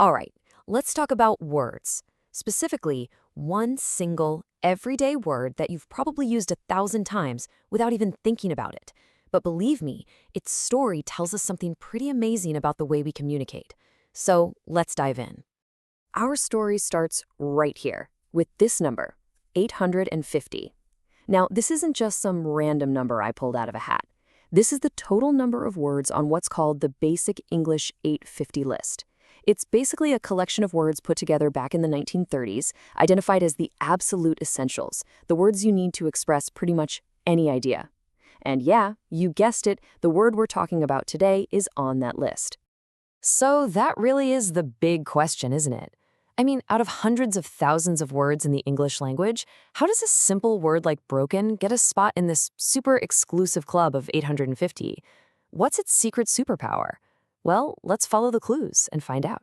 All right, let's talk about words. Specifically, one single, everyday word that you've probably used 1,000 times without even thinking about it. But believe me, its story tells us something pretty amazing about the way we communicate. So let's dive in. Our story starts right here with this number, 850. Now, this isn't just some random number I pulled out of a hat. This is the total number of words on what's called the Basic English 850 list. It's basically a collection of words put together back in the 1930s, identified as the absolute essentials, the words you need to express pretty much any idea. And yeah, you guessed it, the word we're talking about today is on that list. So that really is the big question, isn't it? I mean, out of hundreds of thousands of words in the English language, how does a simple word like broken get a spot in this super exclusive club of 850? What's its secret superpower? Well, let's follow the clues and find out.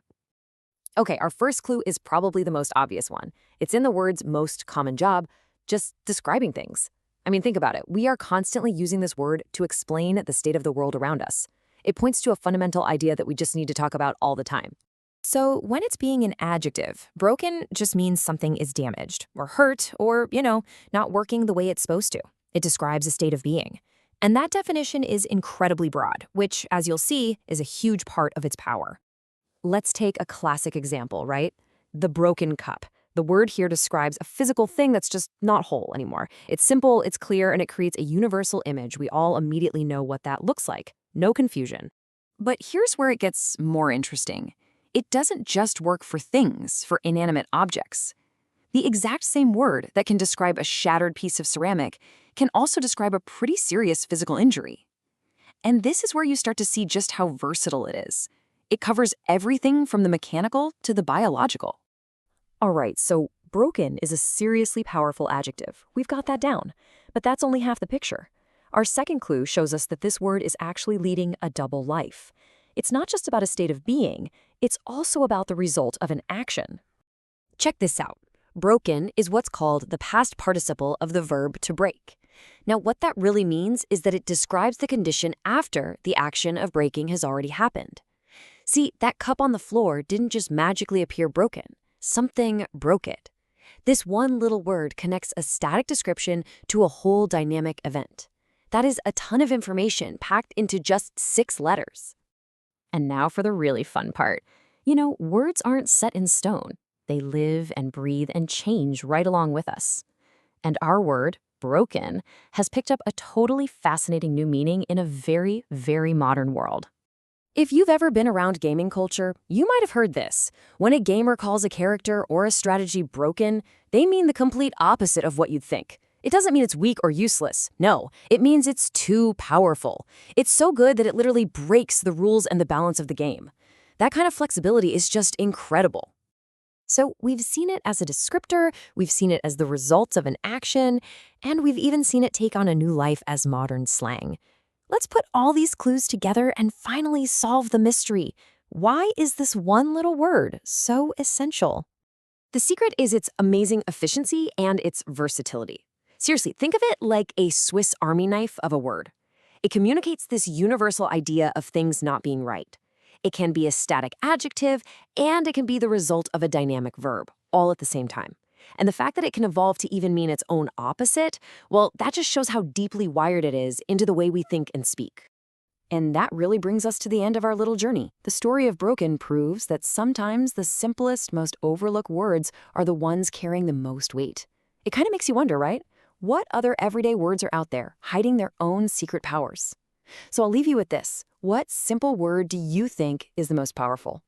Okay, our first clue is probably the most obvious one. It's in the word's most common job, just describing things. I mean, think about it. We are constantly using this word to explain the state of the world around us. It points to a fundamental idea that we just need to talk about all the time. So when it's being an adjective, broken just means something is damaged or hurt or, not working the way it's supposed to. It describes a state of being. And that definition is incredibly broad, which, as you'll see, is a huge part of its power. Let's take a classic example, right? The broken cup. The word here describes a physical thing that's just not whole anymore. It's simple, it's clear, and it creates a universal image. We all immediately know what that looks like. No confusion. But here's where it gets more interesting. It doesn't just work for things, for inanimate objects. The exact same word that can describe a shattered piece of ceramic can also describe a pretty serious physical injury. And this is where you start to see just how versatile it is. It covers everything from the mechanical to the biological. All right, so broken is a seriously powerful adjective. We've got that down. But that's only half the picture. Our second clue shows us that this word is actually leading a double life. It's not just about a state of being, it's also about the result of an action. Check this out. Broken is what's called the past participle of the verb to break. Now, what that really means is that it describes the condition after the action of breaking has already happened. See, that cup on the floor didn't just magically appear broken. Something broke it. This one little word connects a static description to a whole dynamic event. That is a ton of information packed into just 6 letters. And now for the really fun part. Words aren't set in stone. They live and breathe and change right along with us. And our word, broken, has picked up a totally fascinating new meaning in a very, very modern world. If you've ever been around gaming culture, you might have heard this. When a gamer calls a character or a strategy broken, they mean the complete opposite of what you'd think. It doesn't mean it's weak or useless. No, it means it's too powerful. It's so good that it literally breaks the rules and the balance of the game. That kind of flexibility is just incredible. So we've seen it as a descriptor, we've seen it as the result of an action, and we've even seen it take on a new life as modern slang. Let's put all these clues together and finally solve the mystery. Why is this one little word so essential? The secret is its amazing efficiency and its versatility. Seriously, think of it like a Swiss Army knife of a word. It communicates this universal idea of things not being right. It can be a static adjective, and it can be the result of a dynamic verb, all at the same time. And the fact that it can evolve to even mean its own opposite, well, that just shows how deeply wired it is into the way we think and speak. And that really brings us to the end of our little journey. The story of broken proves that sometimes the simplest, most overlooked words are the ones carrying the most weight. It kind of makes you wonder, right? What other everyday words are out there, hiding their own secret powers? So I'll leave you with this. What simple word do you think is the most powerful?